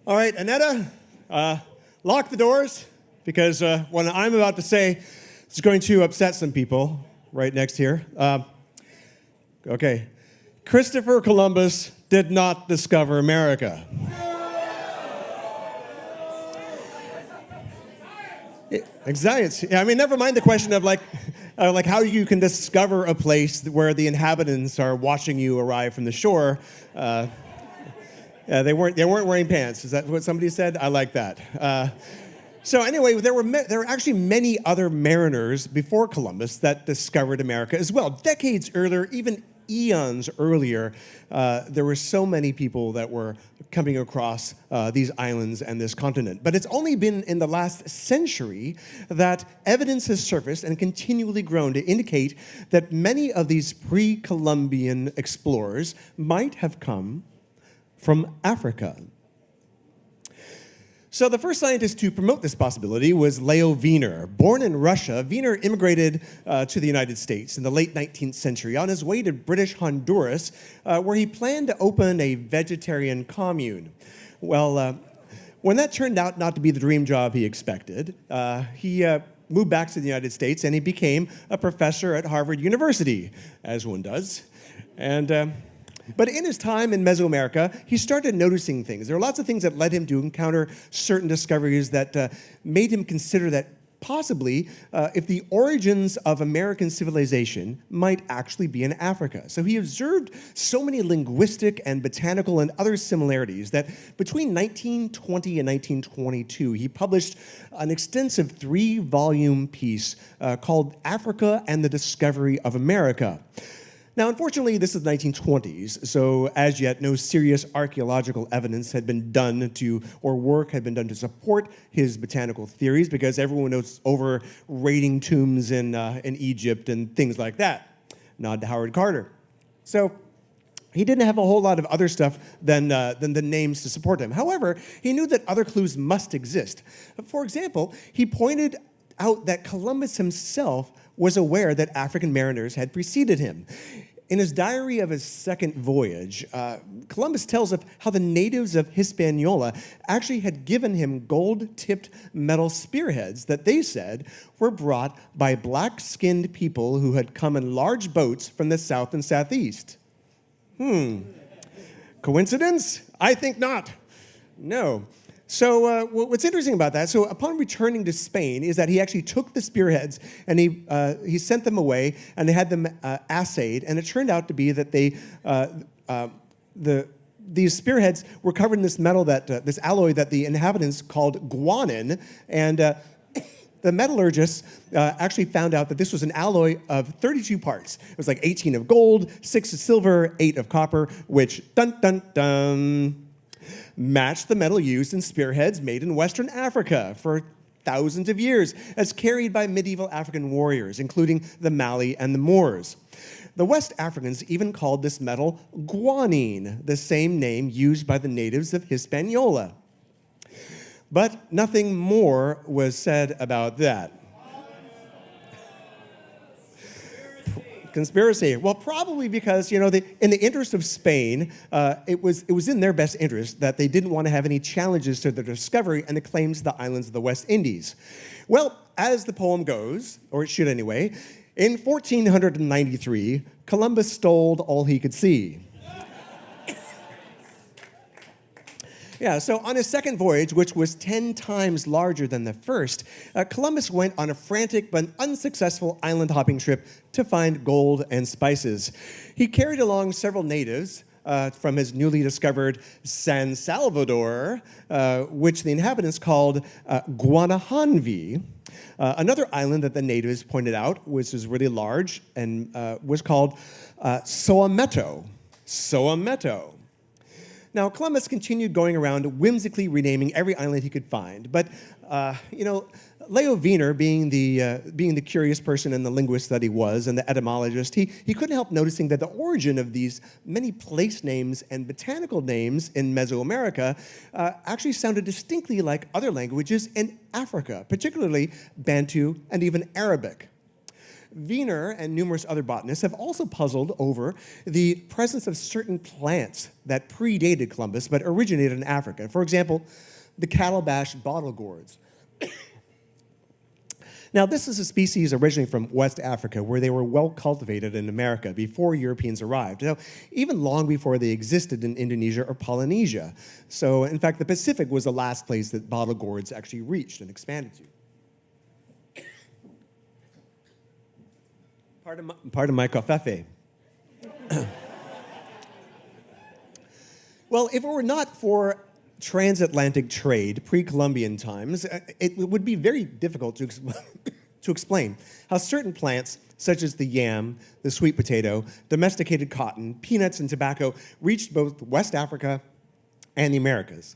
All right, Annetta, lock the doors, because what I'm about to say is going to upset some people right next here. Okay. Christopher Columbus did not discover America. Exactly. I mean, never mind the question of like how you can discover a place where the inhabitants are watching you arrive from the shore. They weren't wearing pants. Is that what somebody said? I like that. So anyway, there were actually many other mariners before Columbus that discovered America as well. Decades earlier, even eons earlier, there were so many people that were coming across these islands and this continent. But it's only been in the last century that evidence has surfaced and continually grown to indicate that many of these pre-Columbian explorers might have come from Africa. So the first scientist to promote this possibility was Leo Wiener. Born in Russia, Wiener immigrated to the United States in the late 19th century on his way to British Honduras, where he planned to open a vegetarian commune. Well, when that turned out not to be the dream job he expected, he moved back to the United States and he became a professor at Harvard University, as one does. But in his time in Mesoamerica, he started noticing things. There are lots of things that led him to encounter certain discoveries that made him consider that possibly if the origins of American civilization might actually be in Africa. So he observed so many linguistic and botanical and other similarities that between 1920 and 1922, he published an extensive 3-volume piece called Africa and the Discovery of America. Now, unfortunately, this is the 1920s, so as yet, no serious archaeological evidence had been done or work had been done to support his botanical theories, because everyone was over raiding tombs in Egypt and things like that. Nod to Howard Carter. So he didn't have a whole lot of other stuff than the names to support him. However, he knew that other clues must exist. For example, he pointed out that Columbus himself was aware that African mariners had preceded him. In his diary of his second voyage, Columbus tells of how the natives of Hispaniola actually had given him gold-tipped metal spearheads that they said were brought by black-skinned people who had come in large boats from the south and southeast. Coincidence? I think not. No. So what's interesting about that, so upon returning to Spain, is that he actually took the spearheads and he sent them away and they had them assayed, and it turned out to be that these spearheads were covered in this metal, this alloy that the inhabitants called guanin, and the metallurgists actually found out that this was an alloy of 32 parts. It was like 18 of gold, 6 of silver, 8 of copper, which, dun, dun, dun, matched the metal used in spearheads made in Western Africa for thousands of years, as carried by medieval African warriors, including the Mali and the Moors. The West Africans even called this metal guanine, the same name used by the natives of Hispaniola. But nothing more was said about that. Conspiracy. Well, probably because, in the interest of Spain, it was in their best interest that they didn't want to have any challenges to their discovery and the claims to the islands of the West Indies. Well, as the poem goes, or it should anyway, in 1493, Columbus stole all he could see. Yeah, so on his second voyage, which was 10 times larger than the first, Columbus went on a frantic but unsuccessful island-hopping trip to find gold and spices. He carried along several natives from his newly discovered San Salvador, which the inhabitants called Guanahanvi. Another island that the natives pointed out, which was really large, and was called Soameto. Soameto. Now, Columbus continued going around whimsically renaming every island he could find. But, Leo Wiener, being the curious person and the linguist that he was and the etymologist, he couldn't help noticing that the origin of these many place names and botanical names in Mesoamerica actually sounded distinctly like other languages in Africa, particularly Bantu and even Arabic. Wiener and numerous other botanists have also puzzled over the presence of certain plants that predated Columbus but originated in Africa. For example, the calabash bottle gourds. Now, this is a species originally from West Africa, where they were well cultivated in America before Europeans arrived, even long before they existed in Indonesia or Polynesia. So, in fact, the Pacific was the last place that bottle gourds actually reached and expanded to. Pardon my covfefe. Well, if it were not for transatlantic trade, pre-Columbian times, it would be very difficult to explain how certain plants, such as the yam, the sweet potato, domesticated cotton, peanuts, and tobacco, reached both West Africa and the Americas.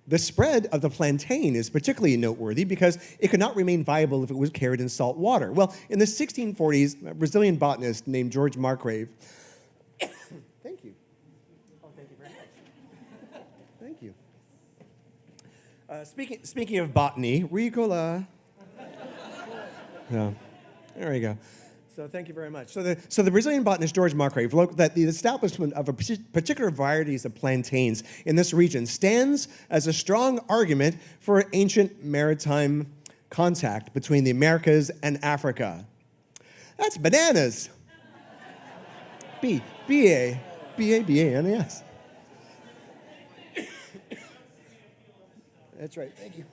The spread of the plantain is particularly noteworthy because it could not remain viable if it was carried in salt water. Well, in the 1640s, a Brazilian botanist named George Marcgrave. Thank you. Thank you. Speaking of botany, Ricola. Yeah, there we go. So thank you very much. So the Brazilian botanist George Marcgrave wrote that the establishment of a particular varieties of plantains in this region stands as a strong argument for ancient maritime contact between the Americas and Africa. That's bananas. B-A-B-A-N-A-S. That's right. Thank you.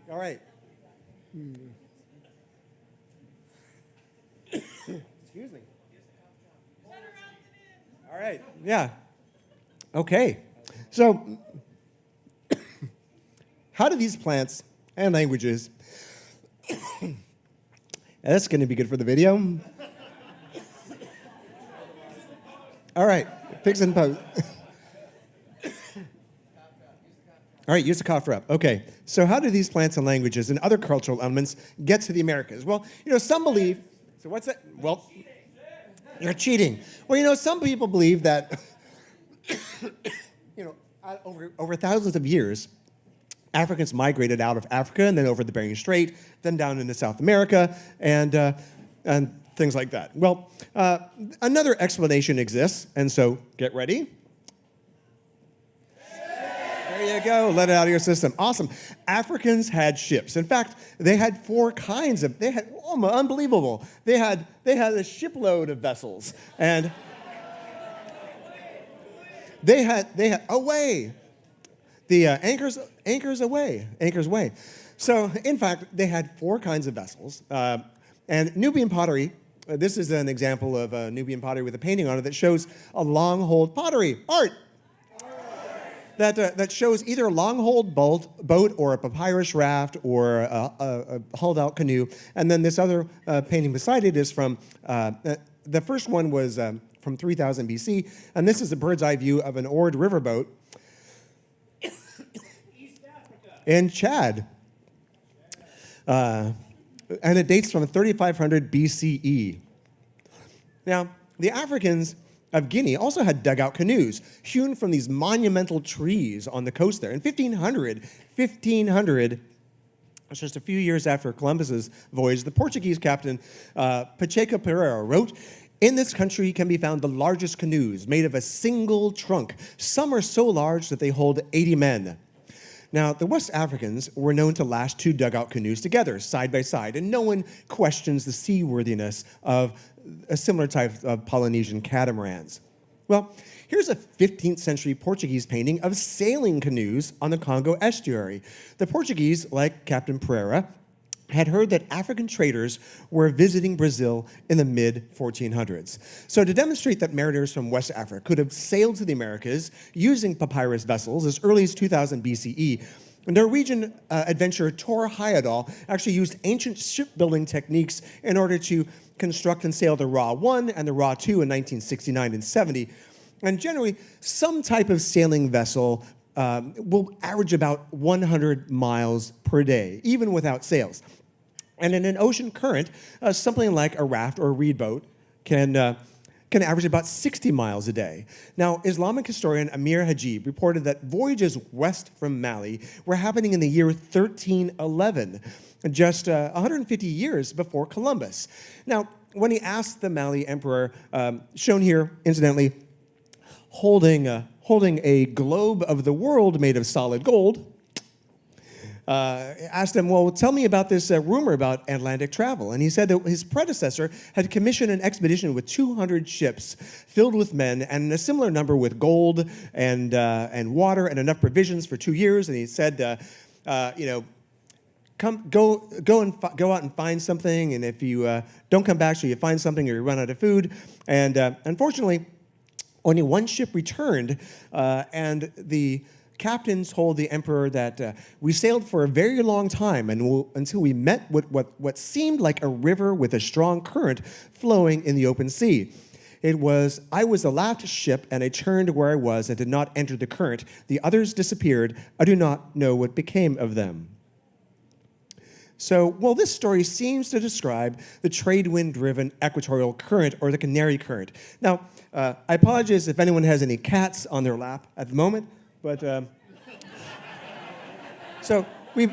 All right. Excuse me. All right. Yeah. Okay. So, how do these plants and languages? That's going to be good for the video. All right. Fix and pose. All right, use the cough drop. Okay, so how do these plants and languages and other cultural elements get to the Americas? Well, some believe, so what's that? Well, you're cheating. Well, some people believe that, over thousands of years, Africans migrated out of Africa and then over the Bering Strait, then down into South America, and things like that. Well, another explanation exists, and so get ready. There you go. Let it out of your system. Awesome. Africans had ships. In fact, they had four kinds of. They had unbelievable. They had a shipload of vessels, and they had away. The anchors way. So in fact, they had four kinds of vessels, and Nubian pottery. This is an example of Nubian pottery with a painting on it that shows a long-hold pottery art. That shows either a long-hold boat or a papyrus raft or a hulled-out canoe. And then this other painting beside it is from, the first one was from 3000 BC, and this is a bird's-eye view of an oared riverboat in Chad. And it dates from 3500 BCE. Now, the Africans of Guinea also had dugout canoes hewn from these monumental trees on the coast there. In 1500, just a few years after Columbus's voyage, the Portuguese captain Pacheco Pereira wrote, "In this country can be found the largest canoes made of a single trunk. Some are so large that they hold 80 men." Now, the West Africans were known to lash two dugout canoes together, side by side, and no one questions the seaworthiness of a similar type of Polynesian catamarans. Well, here's a 15th century Portuguese painting of sailing canoes on the Congo estuary. The Portuguese, like Captain Pereira, had heard that African traders were visiting Brazil in the mid-1400s. So to demonstrate that mariners from West Africa could have sailed to the Americas using papyrus vessels as early as 2000 BCE, Norwegian adventurer Tor Heyerdahl actually used ancient shipbuilding techniques in order to construct and sail the Ra 1 and the Ra 2 in 1969 and 70. And generally, some type of sailing vessel will average about 100 miles per day, even without sails. And in an ocean current, something like a raft or a reed boat can can average about 60 miles a day. Now, Islamic historian Amir Hajib reported that voyages west from Mali were happening in the year 1311, just 150 years before Columbus. Now, when he asked the Mali emperor, shown here, incidentally, holding a globe of the world made of solid gold, asked him, well, tell me about this rumor about Atlantic travel. And he said that his predecessor had commissioned an expedition with 200 ships filled with men and a similar number with gold and water and enough provisions for 2 years. And he said, go out and find something. And if you don't come back, so you find something or you run out of food. And unfortunately, only one ship returned, and the captain told the emperor that we sailed for a very long time until we met what seemed like a river with a strong current flowing in the open sea. I was the last ship, and I turned where I was and did not enter the current. The others disappeared. I do not know what became of them. So, well, this story seems to describe the trade wind-driven equatorial current, or the Canary Current. Now, I apologize if anyone has any cats on their lap at the moment, but so we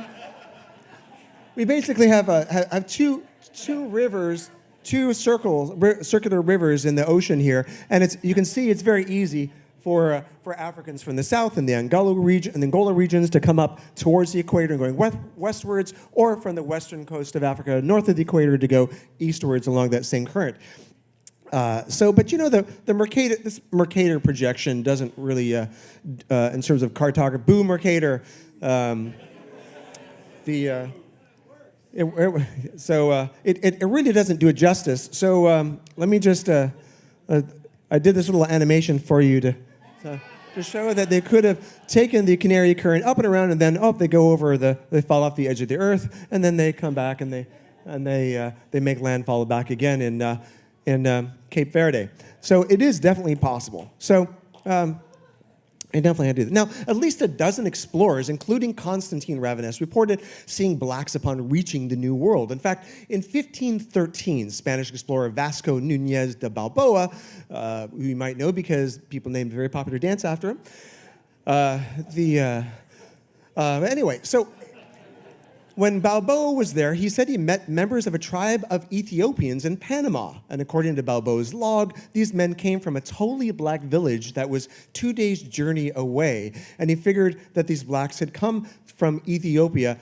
basically have two rivers, two circular rivers in the ocean here, and you can see it's very easy for Africans from the south and the Angola regions to come up towards the equator and going westwards, or from the western coast of Africa north of the equator to go eastwards along that same current. But you know, this Mercator projection doesn't really, in terms of cartography, boo Mercator. It really doesn't do it justice. So let me just, I did this little animation for you to show that they could have taken the Canary Current up and around, and then they go over they fall off the edge of the earth, and then they come back and they make landfall back again in Cape Verde. So it is definitely possible. So I definitely had to do that. Now, at least a dozen explorers, including Constantine Ravenous, reported seeing blacks upon reaching the New World. In fact, in 1513, Spanish explorer Vasco Núñez de Balboa, who you might know because people named a very popular dance after him. Anyway, so when Balboa was there, he said he met members of a tribe of Ethiopians in Panama. And according to Balboa's log, these men came from a totally black village that was 2 days' journey away. And he figured that these blacks had come from Ethiopia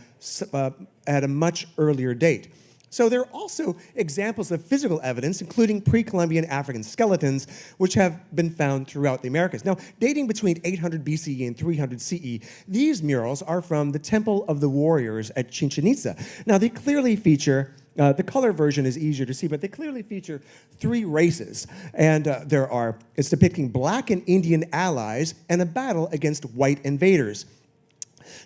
at a much earlier date. So there are also examples of physical evidence, including pre-Columbian African skeletons, which have been found throughout the Americas. Now, dating between 800 BCE and 300 CE, these murals are from the Temple of the Warriors at Chichen Itza. Now, they clearly feature, the color version is easier to see, but they clearly feature 3 races. And it's depicting black and Indian allies and a battle against white invaders.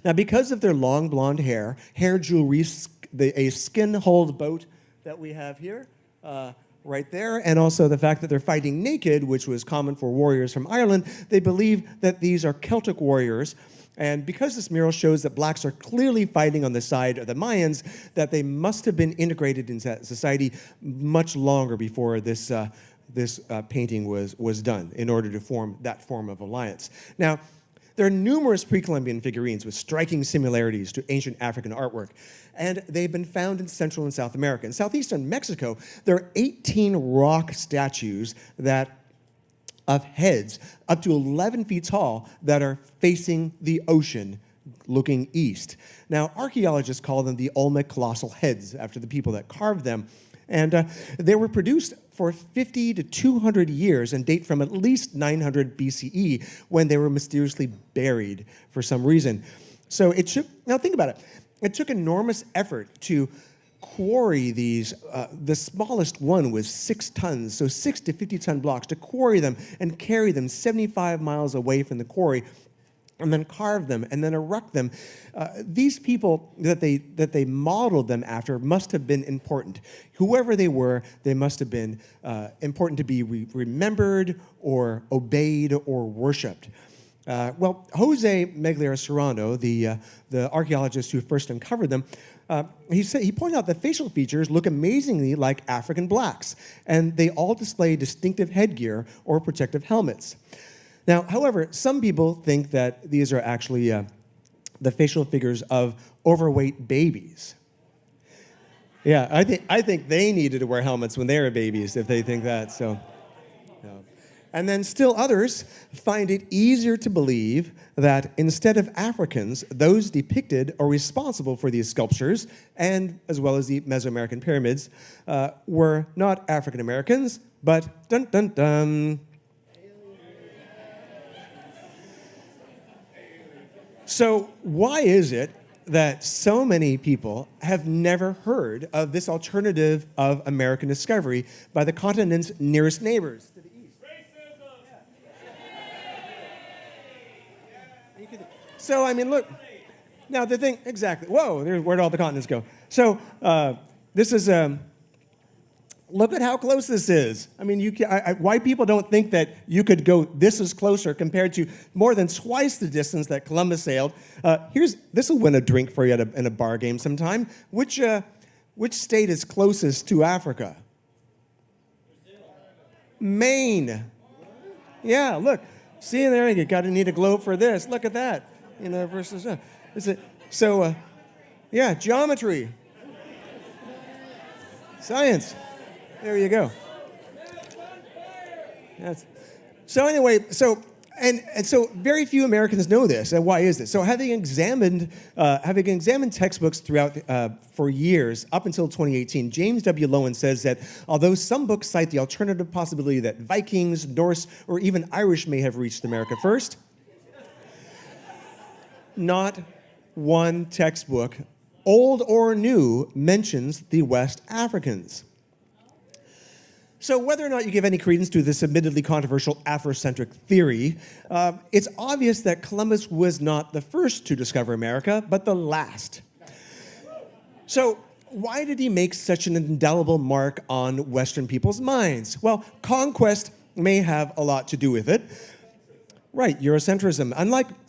Now, because of their long blonde hair jewelry, a skin-hulled boat that we have here, right there, and also the fact that they're fighting naked, which was common for warriors from Ireland, they believe that these are Celtic warriors. And because this mural shows that blacks are clearly fighting on the side of the Mayans, that they must have been integrated into society much longer before this painting was done in order to form that form of alliance. Now, there are numerous pre-Columbian figurines with striking similarities to ancient African artwork, and they've been found in Central and South America. In southeastern Mexico, there are 18 rock statues of heads up to 11 feet tall that are facing the ocean, looking east. Now, archaeologists call them the Olmec colossal heads, after the people that carved them. And they were produced for 50 to 200 years and date from at least 900 BCE, when they were mysteriously buried for some reason. So now think about it. It took enormous effort to quarry these. The smallest one was 6 tons, so 6 to 50-ton blocks, to quarry them and carry them 75 miles away from the quarry, and then carve them, and then erect them. These people that they modeled them after must have been important. Whoever they were, they must have been important to be remembered or obeyed or worshipped. Well, Jose Megliar Serrano, the archaeologist who first uncovered them, He pointed out that facial features look amazingly like African blacks, and they all display distinctive headgear or protective helmets. Now, however, some people think that these are actually the facial figures of overweight babies. Yeah, I think they needed to wear helmets when they were babies if they think that. So. And then still others find it easier to believe that instead of Africans, those depicted or responsible for these sculptures, and as well as the Mesoamerican pyramids, were not African Americans, but dun dun dun. So why is it that so many people have never heard of this alternative of American discovery by the continent's nearest neighbors? So, I mean, look, now the thing, exactly, whoa, where'd all the continents go? So, this is, look at how close this is. I mean, white people don't think that you could go, this is closer compared to more than twice the distance that Columbus sailed. This will win a drink for you in a bar game sometime. Which state is closest to Africa? Maine. Yeah, look, see there, you need a globe for this. Look at that. Versus yeah, geometry, science. There you go. So anyway, so very few Americans know this. And why is this? So having examined textbooks throughout for years up until 2018, James W. Lowen says that although some books cite the alternative possibility that Vikings, Norse, or even Irish may have reached America first, not one textbook, old or new, mentions the West Africans. So whether or not you give any credence to this admittedly controversial Afrocentric theory, it's obvious that Columbus was not the first to discover America, but the last. So why did he make such an indelible mark on Western people's minds? Well, conquest may have a lot to do with it. Right, Eurocentrism.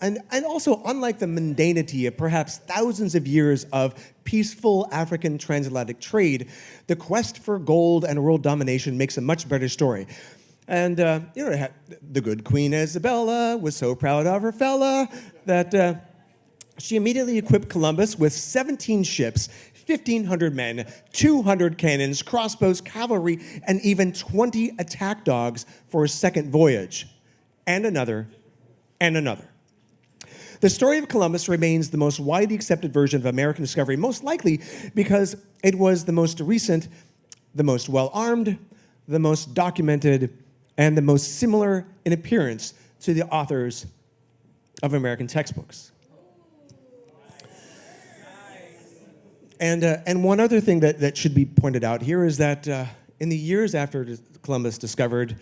And also unlike the mundanity of perhaps thousands of years of peaceful African transatlantic trade, the quest for gold and world domination makes a much better story. And, the good Queen Isabella was so proud of her fella that she immediately equipped Columbus with 17 ships, 1,500 men, 200 cannons, crossbows, cavalry, and even 20 attack dogs for a second voyage. And another, and another. The story of Columbus remains the most widely accepted version of American discovery, most likely because it was the most recent, the most well-armed, the most documented, and the most similar in appearance to the authors of American textbooks. And one other thing that should be pointed out here is that in the years after Columbus discovered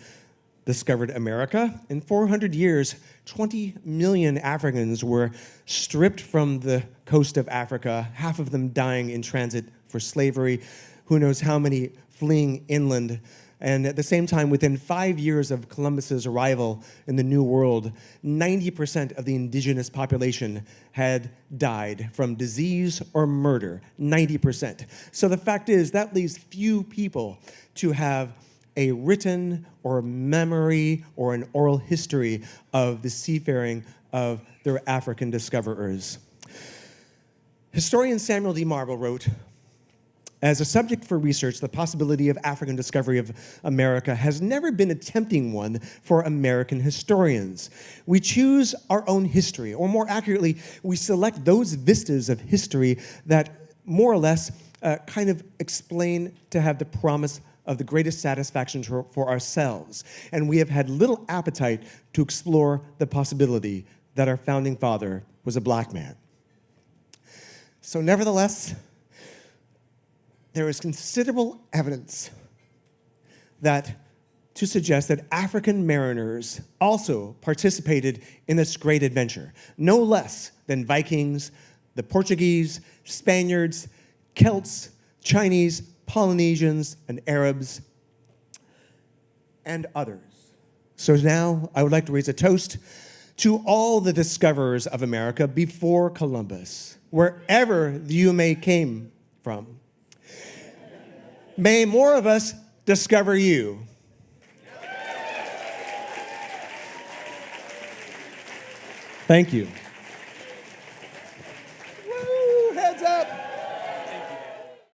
America, in 400 years, 20 million Africans were stripped from the coast of Africa, half of them dying in transit for slavery, who knows how many fleeing inland. And at the same time, within 5 years of Columbus's arrival in the New World, 90% of the indigenous population had died from disease or murder, 90%. So the fact is, that leaves few people to have a written or memory or an oral history of the seafaring of their African discoverers. Historian Samuel D. Marble wrote, as a subject for research, the possibility of African discovery of America has never been a tempting one for American historians. We choose our own history, or more accurately, we select those vistas of history that more or less kind of explain to have the promise of the greatest satisfaction for ourselves. And we have had little appetite to explore the possibility that our founding father was a black man. So nevertheless, there is considerable evidence to suggest that African mariners also participated in this great adventure, no less than Vikings, the Portuguese, Spaniards, Celts, Chinese, Polynesians, and Arabs, and others. So now I would like to raise a toast to all the discoverers of America before Columbus, wherever you may came from. May more of us discover you. Thank you.